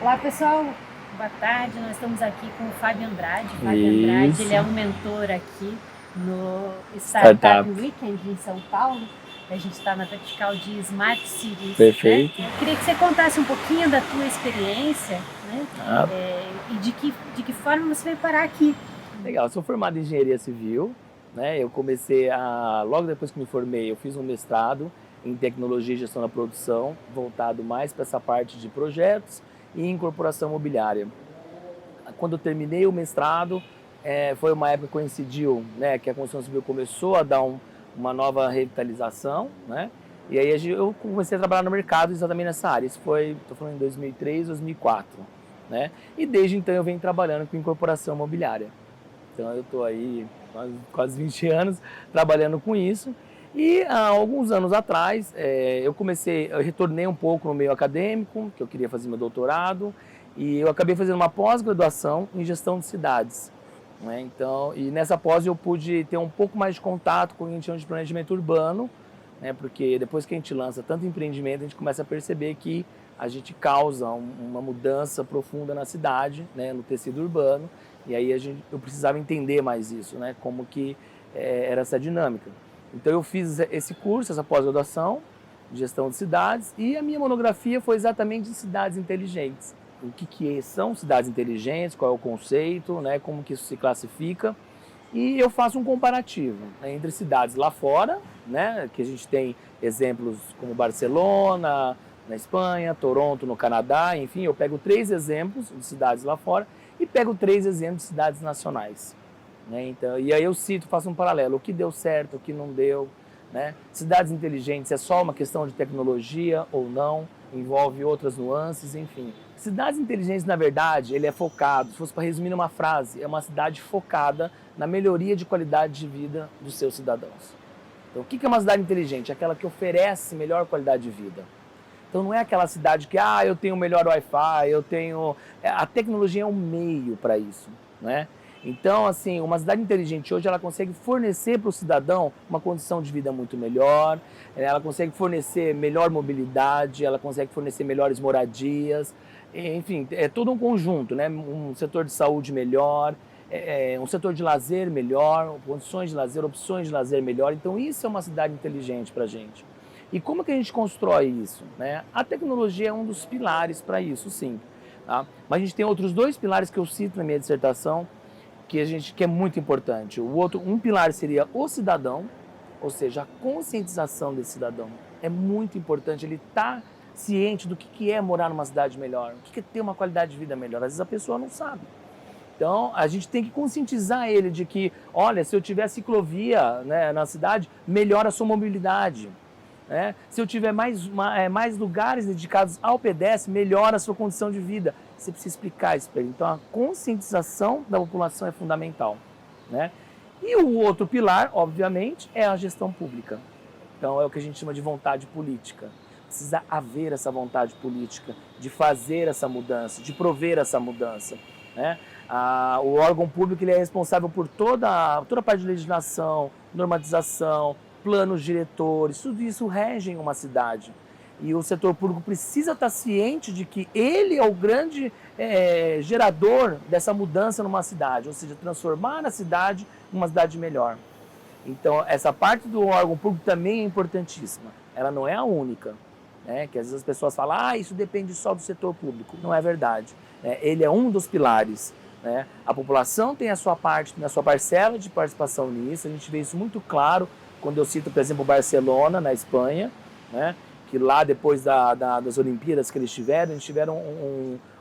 Olá pessoal, boa tarde. Nós estamos aqui com o Fábio Andrade. Fábio Andrade, ele Isso, é um mentor aqui no Startup startup, Weekend em São Paulo. A gente está na vertical de Smart Cities, né? perfeito. Eu queria que você contasse um pouquinho da tua experiência, né? Ah, E de que forma você veio parar aqui. legal, eu sou formado em engenharia civil, né? Logo depois que me formei, eu fiz um mestrado em tecnologia e gestão da produção, voltado mais para essa parte de projetos e incorporação imobiliária. Quando eu terminei o mestrado, foi uma época que coincidiu, né, que a construção civil começou a dar uma nova revitalização, né? E aí eu comecei a trabalhar no mercado exatamente nessa área. Isso foi, estou falando em 2003, 2004, né? E desde então eu venho trabalhando com incorporação imobiliária. Então eu estou aí quase 20 anos trabalhando com isso. E há alguns anos atrás eu retornei um pouco no meio acadêmico, que eu queria fazer meu doutorado, e eu acabei fazendo uma pós-graduação em gestão de cidades, né? Então, e nessa pós eu pude ter um pouco mais de contato com o que a gente chama de planejamento urbano, né? Porque depois que a gente lança tanto empreendimento, a gente começa a perceber que a gente causa uma mudança profunda na cidade, né? No tecido urbano. E aí eu precisava entender mais isso, né? Como que era essa dinâmica. Então eu fiz esse curso, essa pós-graduação de gestão de cidades, e a minha monografia foi exatamente de cidades inteligentes. O que são cidades inteligentes, qual é o conceito, né? Como que isso se classifica. E eu faço um comparativo, né, entre cidades lá fora, né, que a gente tem exemplos como Barcelona, na Espanha, Toronto, no Canadá, enfim, eu pego 3 exemplos de cidades lá fora e pego 3 exemplos de cidades nacionais, né? Então, e aí eu cito, faço um paralelo, o que deu certo, o que não deu, né? Cidades inteligentes é só uma questão de tecnologia ou não, envolve outras nuances, enfim. Cidades inteligentes, na verdade, ele é focado, se fosse para resumir numa frase, é uma cidade focada na melhoria de qualidade de vida dos seus cidadãos. Então, o que é uma cidade inteligente? É aquela que oferece melhor qualidade de vida. Então, não é aquela cidade que, eu tenho o melhor Wi-Fi, eu tenho... A tecnologia é um meio para isso, né? Então, assim, uma cidade inteligente hoje, ela consegue fornecer para o cidadão uma condição de vida muito melhor, ela consegue fornecer melhor mobilidade, ela consegue fornecer melhores moradias, enfim, é todo um conjunto, né? Um setor de saúde melhor, um setor de lazer melhor, condições de lazer, opções de lazer melhor. Então, isso é uma cidade inteligente para a gente. E como que a gente constrói isso, né? A tecnologia é um dos pilares para isso, sim. Tá? Mas a gente tem outros 2 pilares que eu cito na minha dissertação, que é muito importante. Um pilar seria o cidadão, ou seja, a conscientização desse cidadão. É muito importante ele estar ciente do que é morar numa cidade melhor, o que é ter uma qualidade de vida melhor. Às vezes a pessoa não sabe. Então, a gente tem que conscientizar ele de que, olha, se eu tiver ciclovia, né, na cidade, melhora a sua mobilidade, né? Se eu tiver mais lugares dedicados ao pedestre, melhora a sua condição de vida. Você precisa explicar isso para ele. Então, a conscientização da população é fundamental, né? E o outro pilar, obviamente, é a gestão pública. Então, é o que a gente chama de vontade política. Precisa haver essa vontade política de fazer essa mudança, de prover essa mudança, né? O órgão público ele é responsável por toda a parte de legislação, normatização, planos diretores, tudo isso rege uma cidade. E o setor público precisa estar ciente de que ele é o grande gerador dessa mudança numa cidade, ou seja, transformar a cidade numa cidade melhor. Então, essa parte do órgão público também é importantíssima. Ela não é a única, né? Que às vezes as pessoas falam, isso depende só do setor público. Não é verdade. Ele é um dos pilares, né? A população tem a sua parte, tem a sua parcela de participação nisso. A gente vê isso muito claro quando eu cito, por exemplo, Barcelona, na Espanha, né? Que lá depois das Olimpíadas que eles tiveram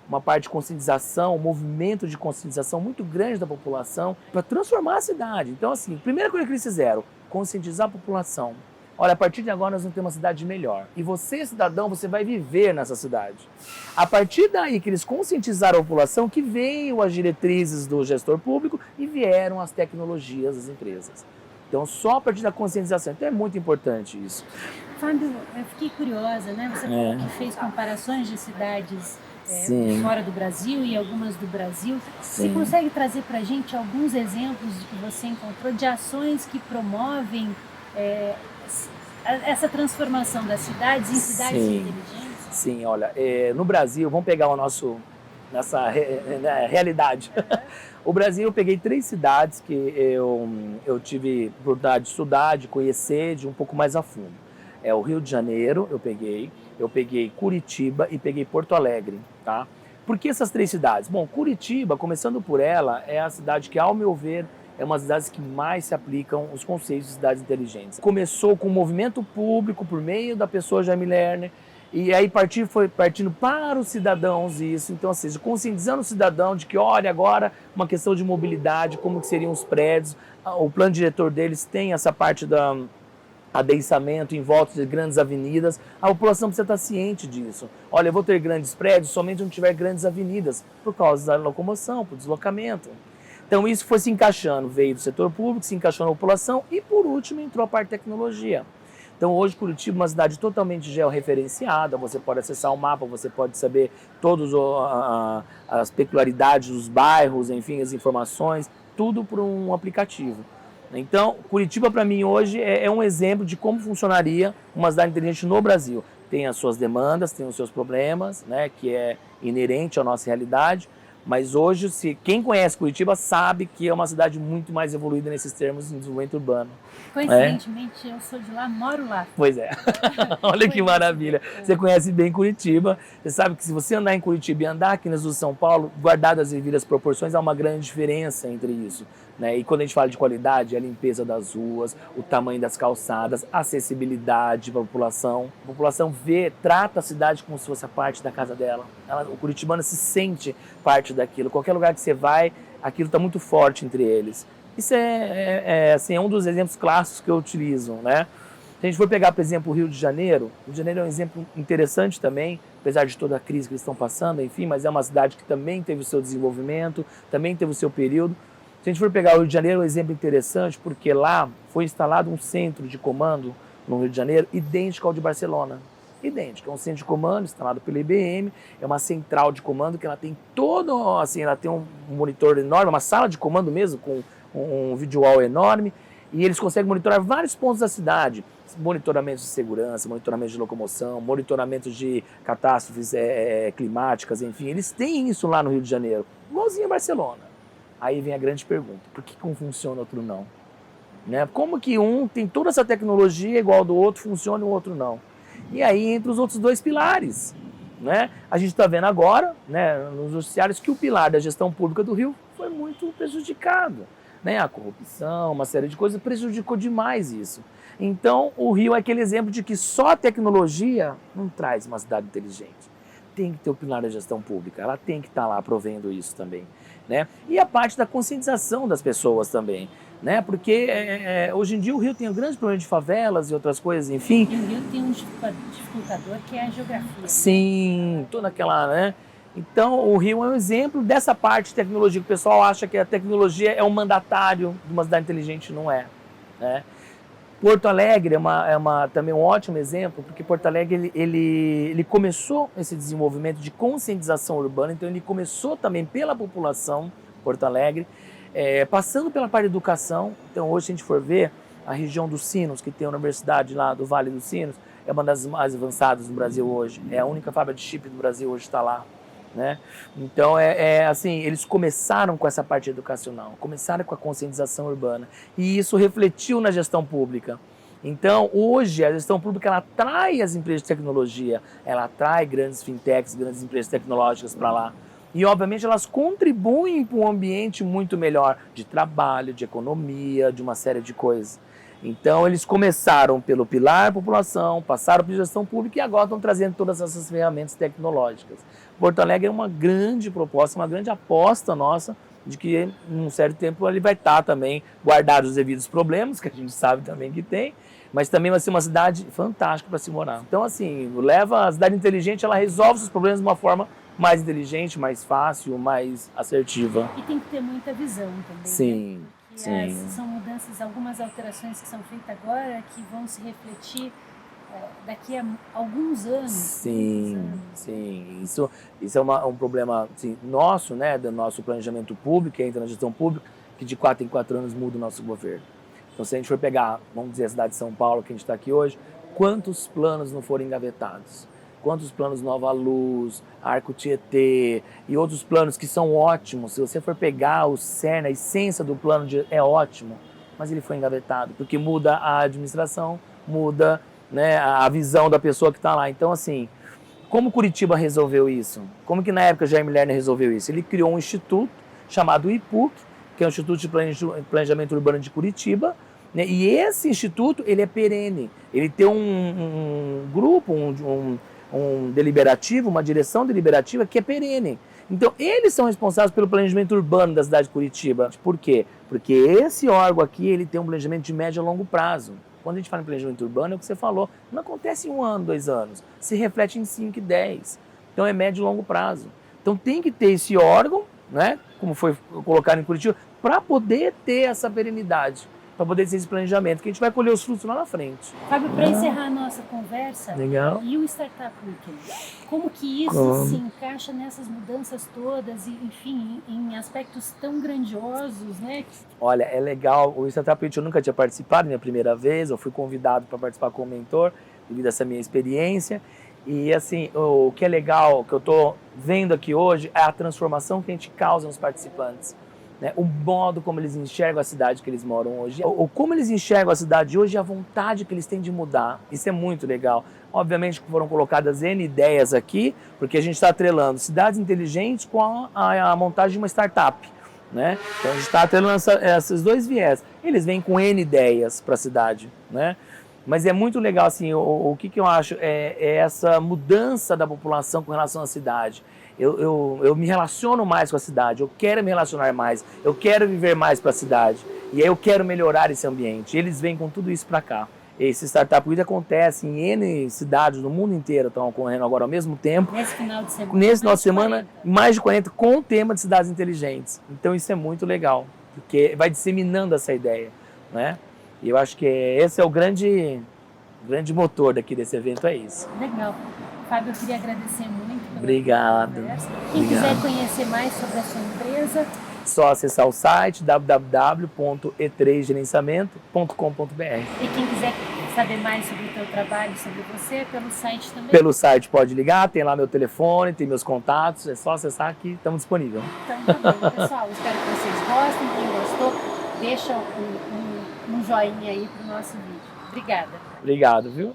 uma parte de conscientização, um movimento de conscientização muito grande da população para transformar a cidade. Então, assim, a primeira coisa que eles fizeram, conscientizar a população. Olha, a partir de agora nós vamos ter uma cidade melhor. E você, cidadão, você vai viver nessa cidade. A partir daí que eles conscientizaram a população, que veio as diretrizes do gestor público e vieram as tecnologias das empresas. Então, só a partir da conscientização. Então, é muito importante isso. Fábio, eu fiquei curiosa, né? Você falou que fez comparações de cidades fora do Brasil e algumas do Brasil. Você consegue trazer para a gente alguns exemplos que você encontrou de ações que promovem essa transformação das cidades em cidades inteligentes? Sim, olha, no Brasil, vamos pegar realidade. O Brasil, eu peguei 3 cidades que eu tive oportunidade de estudar, de conhecer, de um pouco mais a fundo. O Rio de Janeiro, eu peguei Curitiba e peguei Porto Alegre, tá? Por que essas 3 cidades? Bom, Curitiba, começando por ela, é a cidade que, ao meu ver, é uma das cidades que mais se aplicam os conceitos de cidades inteligentes. Começou com o movimento público por meio da pessoa Jaime Lerner, e aí foi partindo para os cidadãos isso. Então, ou seja, conscientizando o cidadão de que, olha, agora uma questão de mobilidade, como que seriam os prédios, o plano diretor deles tem essa parte da adensamento em volta de grandes avenidas, a população precisa estar ciente disso. Olha, eu vou ter grandes prédios somente onde tiver grandes avenidas, por causa da locomoção, por deslocamento. Então isso foi se encaixando, veio do setor público, se encaixou na população e por último entrou a parte de tecnologia. Então hoje Curitiba é uma cidade totalmente georreferenciada, você pode acessar o mapa, você pode saber todas as peculiaridades dos bairros, enfim, as informações, tudo por um aplicativo. Então, Curitiba para mim hoje é um exemplo de como funcionaria uma cidade inteligente no Brasil. Tem as suas demandas, tem os seus problemas, né, que é inerente à nossa realidade, mas hoje quem conhece Curitiba sabe que é uma cidade muito mais evoluída nesses termos de desenvolvimento urbano. Coincidentemente, eu sou de lá, moro lá. Pois é. Olha que maravilha. Você conhece bem Curitiba. Você sabe que se você andar em Curitiba e andar aqui nas ruas de São Paulo, guardadas as devidas proporções, há uma grande diferença entre isso. Né? E quando a gente fala de qualidade, é a limpeza das ruas, o tamanho das calçadas, a acessibilidade para a população. A população trata a cidade como se fosse a parte da casa dela. O curitibano se sente parte daquilo. Qualquer lugar que você vai, aquilo está muito forte entre eles. Isso assim, é um dos exemplos clássicos que eu utilizo, né? Se a gente for pegar, por exemplo, o Rio de Janeiro é um exemplo interessante também, apesar de toda a crise que eles estão passando, enfim, mas é uma cidade que também teve o seu desenvolvimento, também teve o seu período. Se a gente for pegar o Rio de Janeiro, é um exemplo interessante, porque lá foi instalado um centro de comando no Rio de Janeiro idêntico ao de Barcelona. Idêntico, é um centro de comando instalado pela IBM, é uma central de comando que ela tem todo, assim, ela tem um monitor enorme, uma sala de comando mesmo, com um video wall enorme, e eles conseguem monitorar vários pontos da cidade, monitoramentos de segurança, monitoramento de locomoção, monitoramento de catástrofes climáticas, enfim, eles têm isso lá no Rio de Janeiro, igualzinho a Barcelona. Aí vem a grande pergunta, por que um funciona e o outro não? Né? Como que um tem toda essa tecnologia igual ao do outro, funciona e o outro não? E aí entre os outros 2 pilares, né? A gente está vendo agora, né, nos noticiários, que o pilar da gestão pública do Rio foi muito prejudicado. Né? A corrupção, uma série de coisas prejudicou demais isso. Então o Rio é aquele exemplo de que só a tecnologia não traz uma cidade inteligente. Tem que ter o pilar da gestão pública, ela tem que estar lá provendo isso também. Né? E a parte da conscientização das pessoas também. Né? Porque hoje em dia o Rio tem um grande problema de favelas e outras coisas, enfim. E o Rio tem um dificultador que é a geografia. Sim, toda aquela, né? Então o Rio é um exemplo dessa parte de tecnologia, que o pessoal acha que a tecnologia é um mandatário de uma cidade inteligente, não é. Né? Porto Alegre também um ótimo exemplo, porque Porto Alegre ele começou esse desenvolvimento de conscientização urbana, então ele começou também pela população, Porto Alegre, passando pela parte de educação. Então hoje, se a gente for ver, a região dos Sinos, que tem a universidade lá do Vale dos Sinos, é uma das mais avançadas do Brasil hoje, é a única fábrica de chip do Brasil hoje está lá. Né? Então, assim, eles começaram com essa parte educacional, começaram com a conscientização urbana, e isso refletiu na gestão pública. Então, hoje, a gestão pública ela atrai as empresas de tecnologia, ela atrai grandes fintechs, grandes empresas tecnológicas para lá. E, obviamente, elas contribuem para um ambiente muito melhor de trabalho, de economia, de uma série de coisas. Então, eles começaram pelo pilar população, passaram para gestão pública e agora estão trazendo todas essas ferramentas tecnológicas. Porto Alegre é uma grande proposta, uma grande aposta nossa de que, em um certo tempo, ele vai estar também guardado os devidos problemas, que a gente sabe também que tem, mas também vai ser uma cidade fantástica para se morar. Então, assim, a cidade inteligente, ela resolve os problemas de uma forma mais inteligente, mais fácil, mais assertiva. E tem que ter muita visão também. Sim. Né? Sim. São mudanças, algumas alterações que são feitas agora que vão se refletir daqui a alguns anos. Sim, sim. Isso é um problema assim, nosso, né, do nosso planejamento público, que entra na gestão pública, que de 4 em 4 anos muda o nosso governo. Então, se a gente for pegar, vamos dizer, a cidade de São Paulo, que a gente está aqui hoje, quantos planos não foram engavetados? quanto os planos Nova Luz, Arco Tietê e outros planos que são ótimos. Se você for pegar o cerne, a essência do plano é ótimo, mas ele foi engavetado, porque muda a administração, muda, né, a visão da pessoa que está lá. Então, assim, como Curitiba resolveu isso? Como que na época Jaime Lerner resolveu isso? Ele criou um instituto chamado IPUC, que é o Instituto de Planejamento Urbano de Curitiba, né? E esse instituto ele é perene, ele tem um grupo, um deliberativo, uma direção deliberativa que é perene. Então, eles são responsáveis pelo planejamento urbano da cidade de Curitiba. Por quê? Porque esse órgão aqui ele tem um planejamento de médio a longo prazo. Quando a gente fala em planejamento urbano, é o que você falou, não acontece em 1 ano, 2 anos, se reflete em 5 e 10. Então, é médio e longo prazo. Então, tem que ter esse órgão, né, como foi colocado em Curitiba, para poder ter essa perenidade, para poder ter esse planejamento, que a gente vai colher os frutos lá na frente. Fábio, para encerrar a nossa conversa, legal. E o Startup Weekend? Como que isso se encaixa nessas mudanças todas, e, enfim, em aspectos tão grandiosos, né? Olha, é legal, o Startup Weekend eu nunca tinha participado, minha primeira vez, eu fui convidado para participar como mentor, devido a essa minha experiência. E assim, o que é legal, que eu estou vendo aqui hoje, é a transformação que a gente causa nos participantes. Né? O modo como eles enxergam a cidade que eles moram hoje, ou como eles enxergam a cidade hoje e a vontade que eles têm de mudar. Isso é muito legal. Obviamente que foram colocadas N ideias aqui, porque a gente está atrelando cidades inteligentes com a montagem de uma startup. Né? Então a gente está atrelando esses dois viés. Eles vêm com N ideias para a cidade, né? Mas é muito legal, assim, o que eu acho é essa mudança da população com relação à cidade. Eu me relaciono mais com a cidade, eu quero me relacionar mais, eu quero viver mais para a cidade. E aí eu quero melhorar esse ambiente. Eles vêm com tudo isso para cá. Esse Startup Week acontece em N cidades no mundo inteiro, estão ocorrendo agora ao mesmo tempo. Nesse final de semana. Nesse final de semana, mais de 40 com o tema de cidades inteligentes. Então isso é muito legal, porque vai disseminando essa ideia, né? E eu acho que esse é o grande motor daqui desse evento, é isso. Legal. Fábio, eu queria agradecer muito pela Obrigado. conversa. Quem quiser conhecer mais sobre a sua empresa, só acessar o site www.e3gerenciamento.com.br. E quem quiser saber mais sobre o teu trabalho, sobre você, pelo site também? Pelo site pode ligar, tem lá meu telefone, tem meus contatos, é só acessar que estamos disponíveis. Então tá bom, pessoal, espero que vocês gostem. Quem gostou, deixa um joinha aí pro nosso vídeo. Obrigada. Obrigado, viu?